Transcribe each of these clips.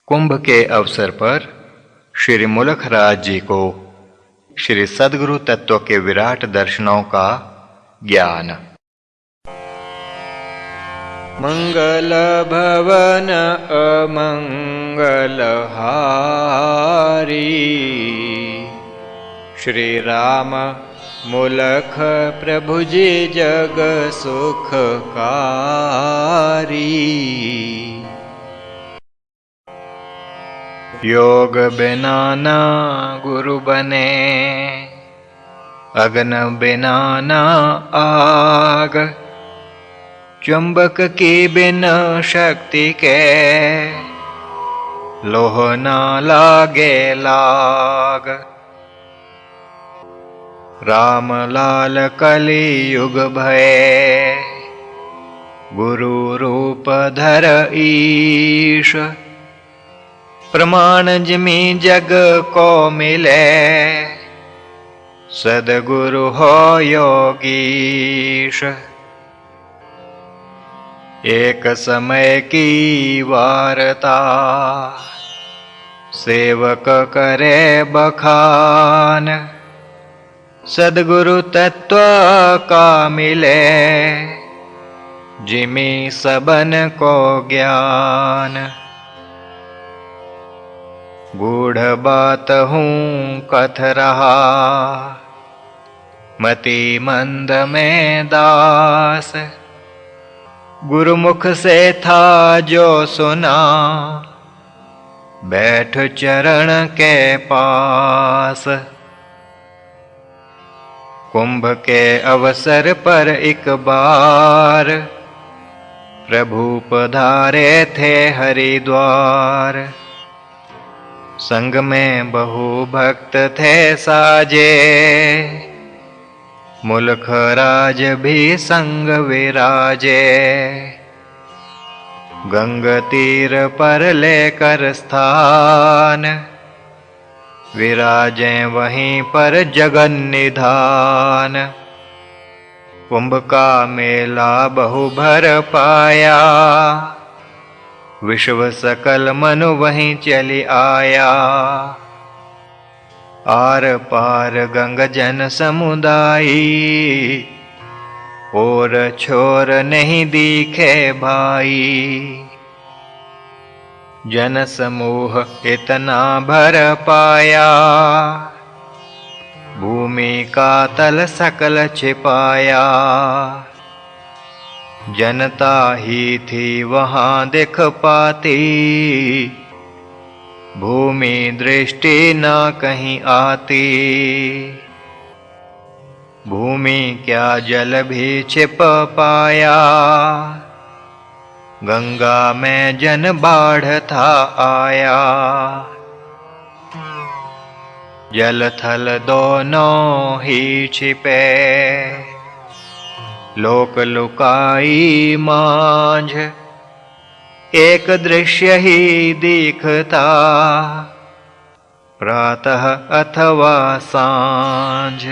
कुंभ के अवसर पर श्री मुलखराज जी को श्री सद्गुरु तत्व के विराट दर्शनों का ज्ञान। मंगल भवन अमंगल हारी, श्री राम मुलख प्रभु जी जग सुखकारी। योग बिना न गुरु बने, अग्न बिना न आग, चुंबक की बिन शक्ति के, लोह न लागे लाग। राम लाल कलि युग भये, गुरु रूप धर ईश। प्रमाण जिमि जग को मिले, सद्गुरु हो योगीश। एक समय की वार्ता, सेवक करे बखान। सद्गुरु तत्व का मिले, जिमि सबन को ज्ञान। गूढ़ बात हूँ कथ रहा, मति मंद में दास। गुरुमुख से था जो सुना, बैठ चरण के पास। कुंभ के अवसर पर एक बार, प्रभु पधारे थे हरिद्वार। संग में बहु भक्त थे साजे, मुलखराज भी संग विराजे। गंग तीर पर लेकर स्थान, विराजे वहीं पर जगन निधान। कुंभ का मेला बहु भर पाया, विश्व सकल मनु वहीं चली आया। आर पार गंग जन समुदायी, और छोर नहीं दिखे भाई। जन समूह इतना भर पाया, भूमि का तल सकल छिपाया। जनता ही थी वहाँ दिख पाती, भूमि दृष्टि न कहीं आती। भूमि क्या जल भी छिप पाया, गंगा में जन बाढ़ था आया। जल थल दोनों ही छिपे, लोक लुकाई मांझ। एक दृश्य ही दिखता, प्रातः अथवा सांझ।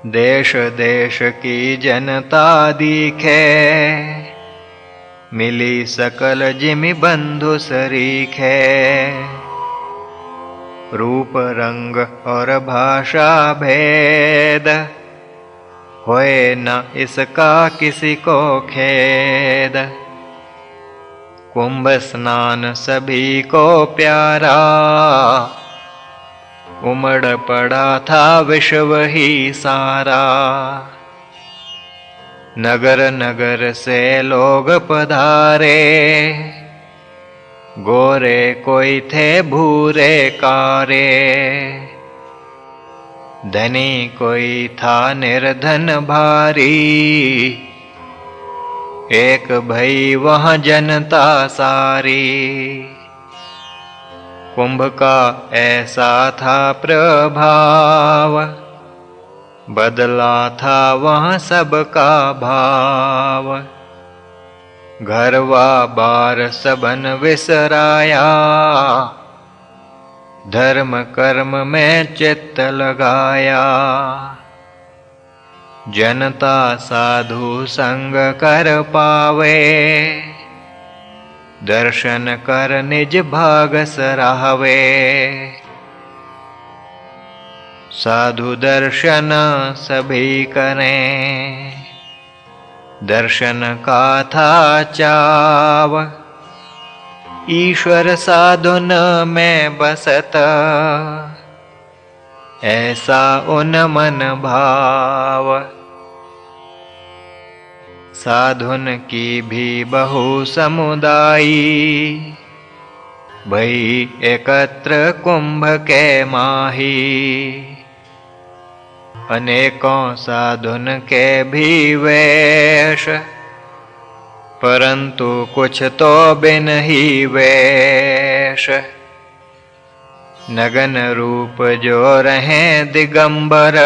देश देश की जनता दिखे, मिली सकल जिमि बंधु सरीखे। रूप रंग और भाषा भेद, होए न इसका किसी को खेद। कुंभ स्नान सभी को प्यारा, उमड़ पड़ा था विश्व ही सारा। नगर नगर से लोग पधारे, गोरे कोई थे भूरे कारे। धनी कोई था निर्धन भारी, एक भई वहाँ जनता सारी। कुंभ का ऐसा था प्रभाव, बदला था वहाँ सबका भाव। घरवा बार सबन विसराया, धर्म कर्म में चित्त लगाया। जनता साधु संग कर पावे, दर्शन कर निज भाग सराहवे। साधु दर्शन सभी करें, दर्शन का था चाव। ईश्वर साधुन में बसत, ऐसा उन मन भाव। साधुन की भी बहु समुदायी, भई एकत्र कुंभ के माही। अनेकों साधुन के भी वेश, परंतु कुछ तो बिन ही वेश। नगन रूप जो रहें दिगंबर,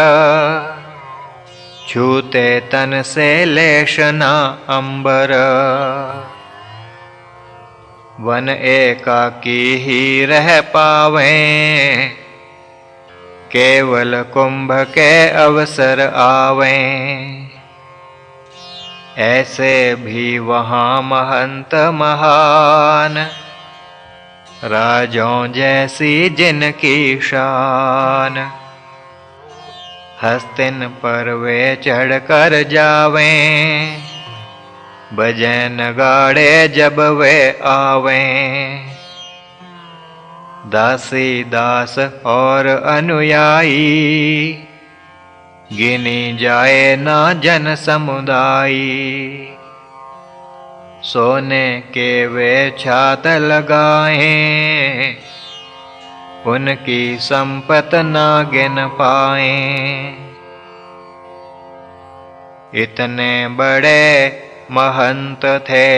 छूते तन से लेश न अंबर। वन एकाकी ही रह पावें, केवल कुंभ के अवसर आवें। ऐसे भी वहाँ महंत महान, राजों जैसी जिनकी शान। हस्तिन पर वे चढ़ कर जावें, बजें नगाड़े जब वे आवें। दासी दास और अनुयायी, गिनी जाए ना जन समुदायी। सोने के वे छात लगाएं, उनकी संपत ना गिन पाएं। इतने बड़े महंत थे,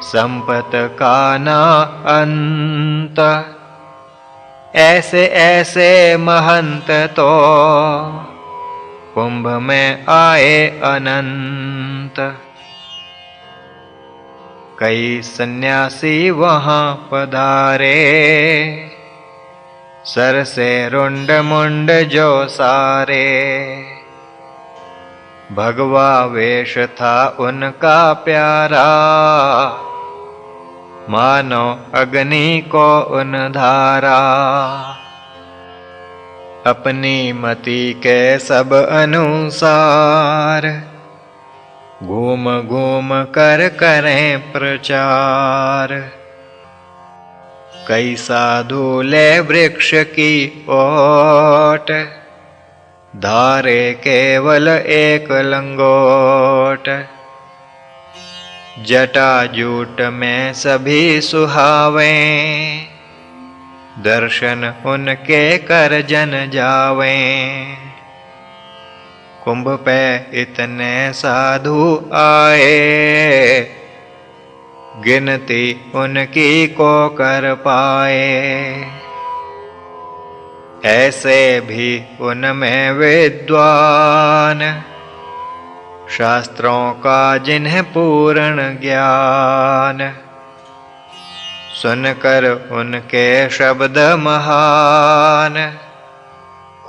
संपत का ना अंत। ऐसे ऐसे महंत तो कुंभ में आए अनंत। कई सन्यासी वहाँ पधारे, सर से रुंड मुंड जो सारे। भगवा वेश था उनका प्यारा, मानो अग्नि को उन धारा। अपनी मति के सब अनुसार, घूम घूम कर करें प्रचार। कई साधु ले वृक्ष की ओट, धारे केवल एक लंगोट। जटा जूट में सभी सुहावें, दर्शन उनके कर जन जावें। कुंभ पे इतने साधु आए, गिनती उनकी को कर पाए। ऐसे भी उनमें विद्वान, शास्त्रों का जिन्हें पूर्ण ज्ञान। सुनकर उनके शब्द महान,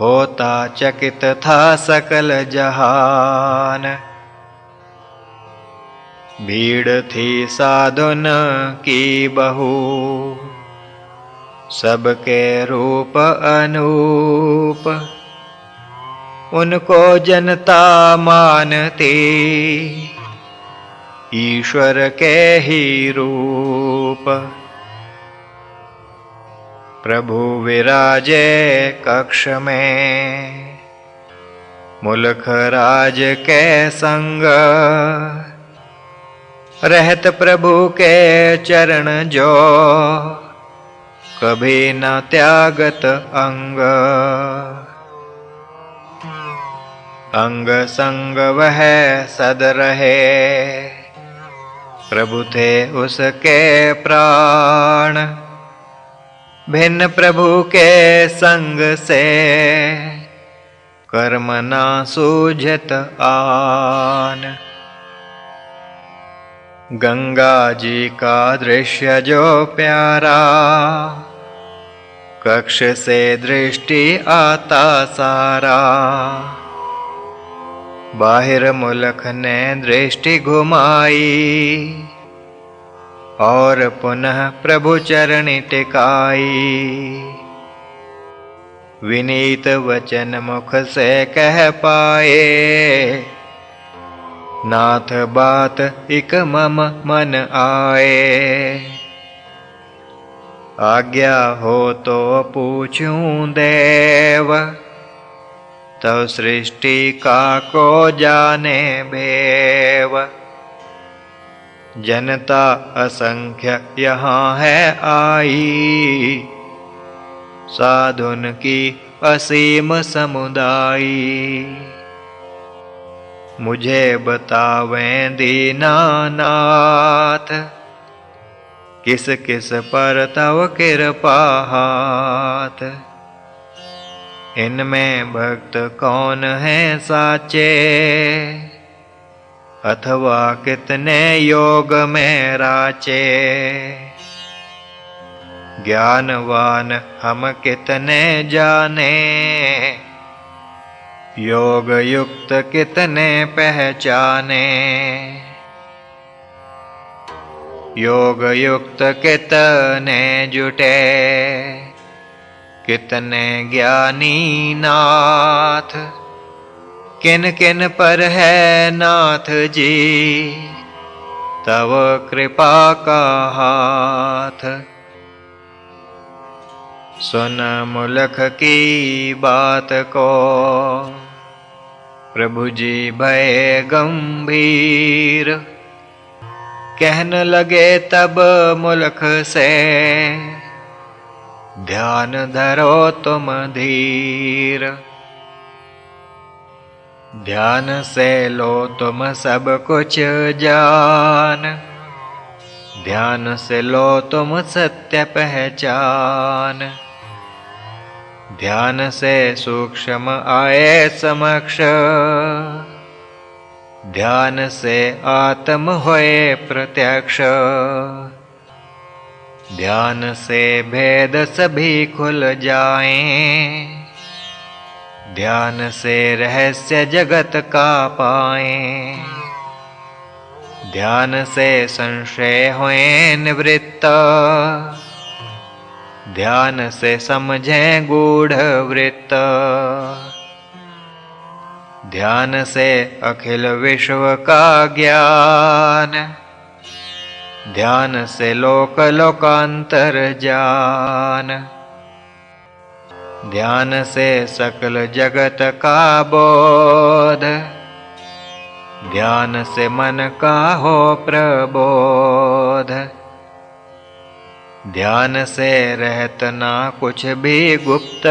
होता चकित था सकल जहान। भीड़ थी साधुन की बहु, सबके रूप अनूप। उनको जनता मानती, ईश्वर के ही रूप। प्रभु विराजे कक्ष में, मुल्क राज के संग। रहत प्रभु के चरण जो, कभी न त्यागत अंग। अंग संग वह सद रहे, प्रभु थे उसके प्राण। भिन्न प्रभु के संग से, कर्म ना सूझत आन। गंगा जी का दृश्य जो प्यारा, कक्ष से दृष्टि आता सारा। बाहिर मुल्क ने दृष्टि घुमाई, और पुनः प्रभु चरणी टिकाई। विनीत वचन मुख से कह पाए, नाथ बात इक मम मन आए। आज्ञा हो तो पूछूं देव, तव सृष्टि का को जाने भेव। जनता असंख्य यहाँ है आई, साधुन की असीम समुदायी। मुझे बतावें दीनानाथ, किस किस पर तव कृपा हाथ। इनमें भक्त कौन है साचे, अथवा कितने योग में राचे। ज्ञानवान हम कितने जाने, योग युक्त कितने पहचाने। योग युक्त कितने जुटे, कितने ज्ञानी नाथ। किन किन पर है नाथ जी, तव कृपा का हाथ। सुन मुलख की बात को, प्रभु जी भय गंभीर। कहन लगे तब मुलख से, ध्यान धरो तुम धीर। ध्यान से लो तुम सब कुछ जान, ध्यान से लो तुम सत्य पहचान। ध्यान से सूक्ष्म आए समक्ष, ध्यान से आत्म होए प्रत्यक्ष। ध्यान से भेद सभी खुल जाएं, ध्यान से रहस्य जगत का पाएं। ध्यान से संशय होए निवृत्त, ध्यान से समझें गूढ़ वृत्त। ध्यान से अखिल विश्व का ज्ञान, ध्यान से लोक लोकांतर जान। ध्यान से सकल जगत का बोध, ध्यान से मन का हो प्रबोध। ध्यान से रहत ना कुछ भी गुप्त,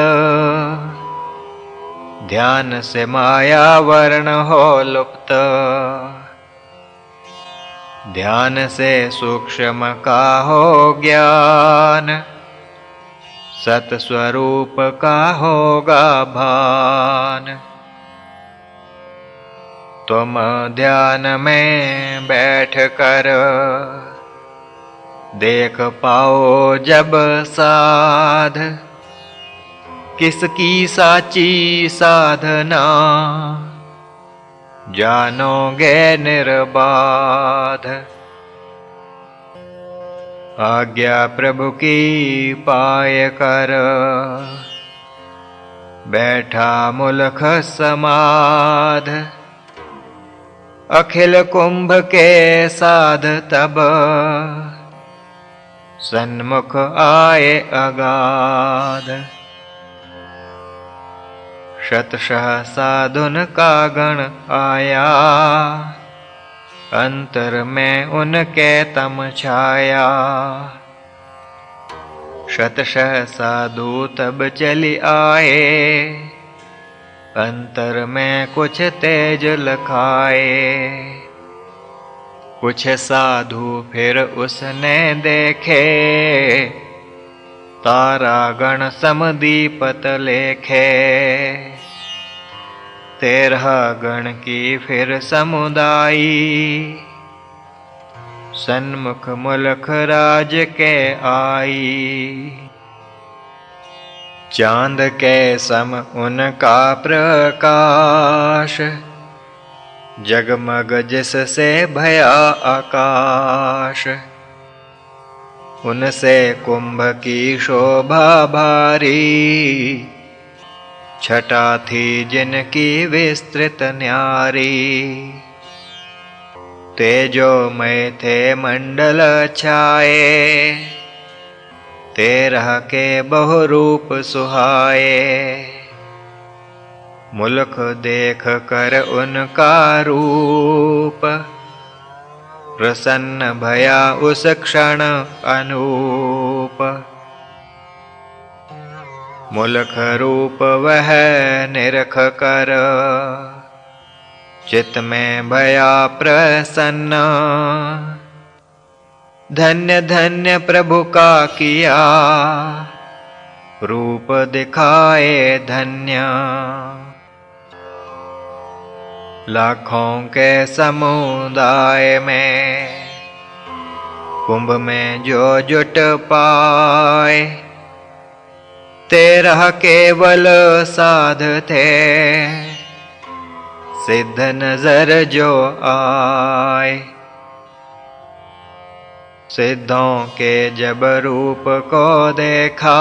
ध्यान से माया वर्ण हो लुप्त। ध्यान से सूक्ष्म का हो ज्ञान, सत स्वरूप का होगा भान। तुम ध्यान में बैठ कर देख पाओ जब साध, किसकी साची साधना जानोगे निर्बाध। आज्ञा प्रभु की पाय कर, बैठा मुलख समाध। अखिल कुंभ के साध तब, सन्मुख आए अगाध। शतशः साधुन का गण आया, अंतर में उनके तम छाया। शतशः साधु तब चली आए, अंतर में कुछ तेज लखाए। कुछ साधु फिर उसने देखे, तारा गण समदीपत लेखे। 13 गण की फिर समुदायी, सन्मुख मुलख राज के आई। चांद के सम उनका प्रकाश, जगमग जिससे भया आकाश। उनसे कुंभ की शोभा भारी, छटा थी जिनकी विस्तृत न्यारी। तेजोमय थे मंडल छाए, 13 के बहुरूप सुहाए। मुल्क देख कर उनका रूप, प्रसन्न भया उस क्षण अनूप। मुल्क रूप वह निरख कर, चित्त में भया प्रसन्न। धन्य धन्य प्रभु का किया, रूप दिखाए धन्य। लाखों के समुदाय में, कुंभ में जो जुट पाए। 13 केवल साध थे, सिद्ध नजर जो आए। सिद्धों के जब रूप को देखा,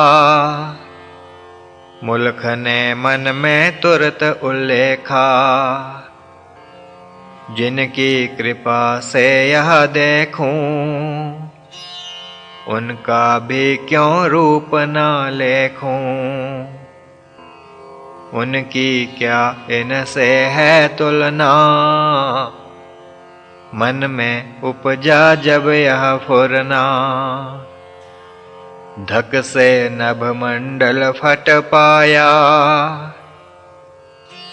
मुल्क ने मन में तुरत उल्लेखा। जिनकी कृपा से यह देखूं, उनका भी क्यों रूप न लेखूं। उनकी क्या इनसे है तुलना, मन में उपजा जब यह फुरना। धक से नभ मंडल फट पाया,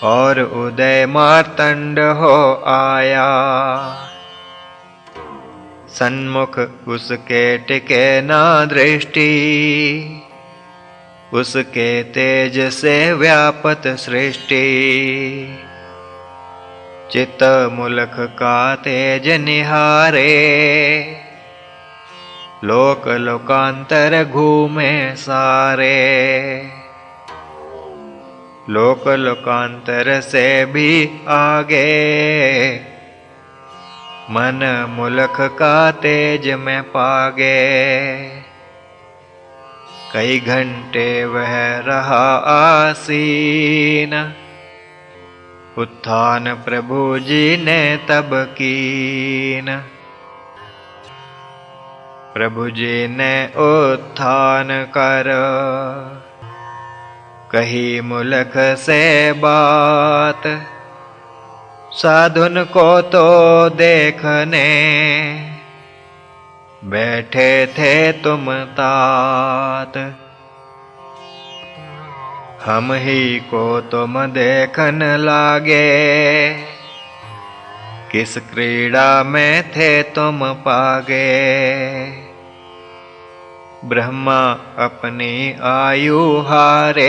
और उदय मार्तंड हो आया। सन्मुख उसके टिके ना दृष्टि, उसके तेज से व्यापत सृष्टि। चित्त मुल्क का तेज निहारे, लोक लोकांतर घूमे सारे। लोक लोकांतर से भी आगे, मन मुल्क का तेज में पागे। कई घंटे वह रहा आसीन, उत्थान प्रभु जी ने तब कीन। प्रभु जी ने उत्थान कर, कही मुल्क से बात। साधुन को तो देखने, बैठे थे तुम तात। हम ही को तुम देखन लागे, किस क्रीड़ा में थे तुम पागे। ब्रह्मा अपनी आयु हारे,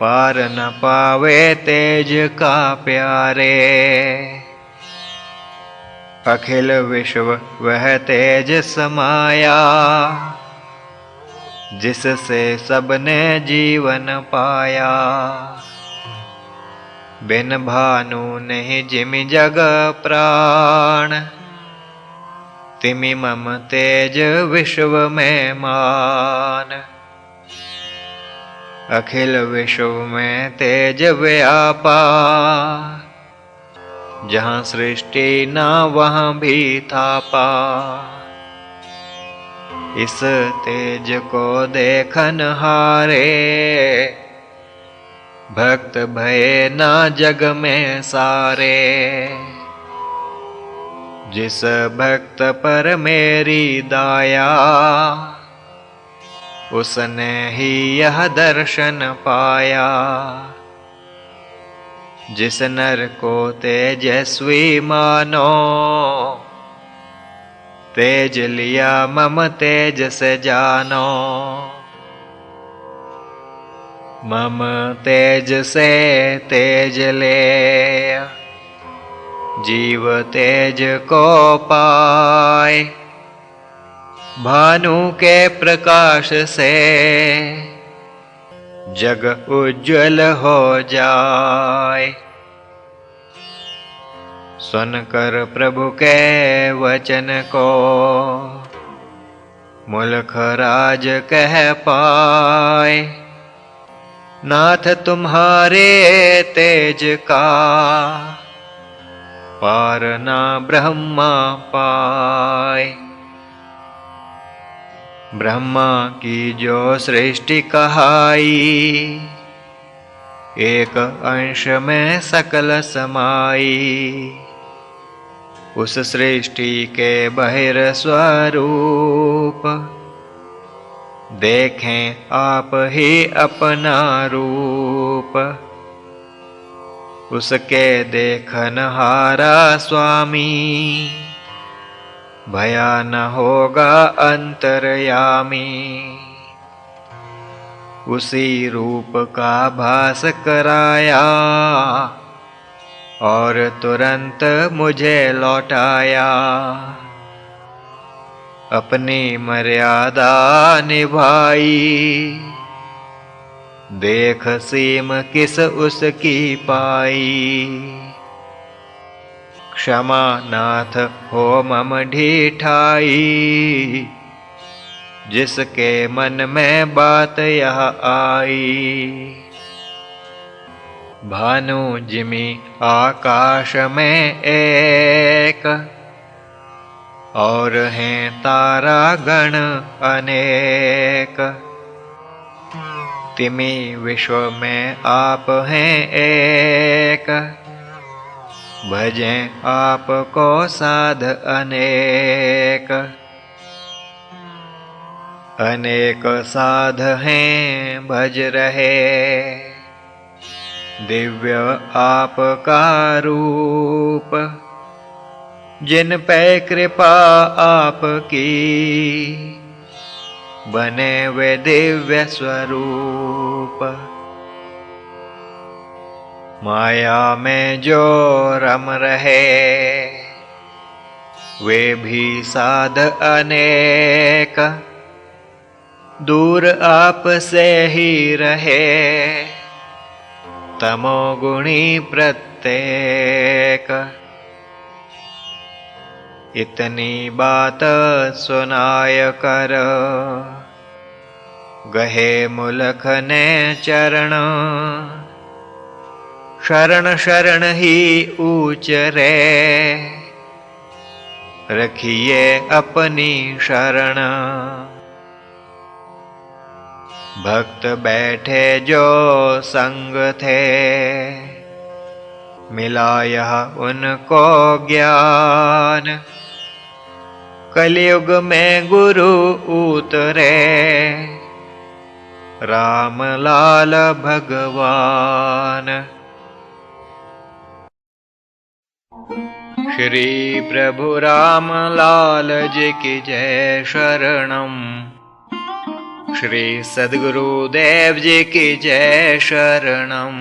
पार न पावे तेज का प्यारे। अखिल विश्व वह तेज समाया, जिससे सबने जीवन पाया। बिन भानु नहीं जिमि जग प्राण, तिमि मम तेज विश्व में मान। अखिल विश्व में तेज व्यापा, जहाँ सृष्टि न वहाँ भी थापा। इस तेज को देखन हारे, भक्त भये ना जग में सारे। जिस भक्त पर मेरी दाया, उसने ही यह दर्शन पाया। जिस नर को तेजस्वी मानो, तेज लिया मम तेज से जानो। मम तेज से तेज ले, जीव तेज को पाए। भानु के प्रकाश से जग उज्ज्वल हो जाए। सुनकर प्रभु के वचन को मुलख राज कह पाए, नाथ तुम्हारे तेज का, पार ना ब्रह्मा पाए। ब्रह्मा की जो सृष्टि कहाई, एक अंश में सकल समाई। उस सृष्टि के बहिर स्वरूप, देखें आप ही अपना रूप। उसके देखनहारा स्वामी, भया न होगा अंतर्यामी। उसी रूप का भास कराया, और तुरंत मुझे लौटाया। अपनी मर्यादा निभाई, देख सीम किस उसकी पाई। क्षमा नाथ हो मम ढिठाई, जिसके मन में बात यह आई। भानु जिमि आकाश में एक, और हैं तारा गण अनेक। तिमि विश्व में आप हैं एक, भजें आपको साध अनेक। अनेक साध हैं भज रहे, दिव्य आपका रूप। जिन पे कृपा आपकी, बने वे दिव्य स्वरूप। माया में जो रम रहे, वे भी साध अनेक। दूर आप से ही रहे, तमोगुणी प्रत्येक। इतनी बात सुनाय कर, गहे मुलख ने चरण। शरण शरण ही ऊचरे, रखिए अपनी शरण। भक्त बैठे जो संग थे, मिला यह उनको ज्ञान। कलयुग में गुरु उतरे, राम लाल भगवान। श्री प्रभु राम लाल जी की जय शरणम। श्री सद्गुरुदेव जी की जय शरणम।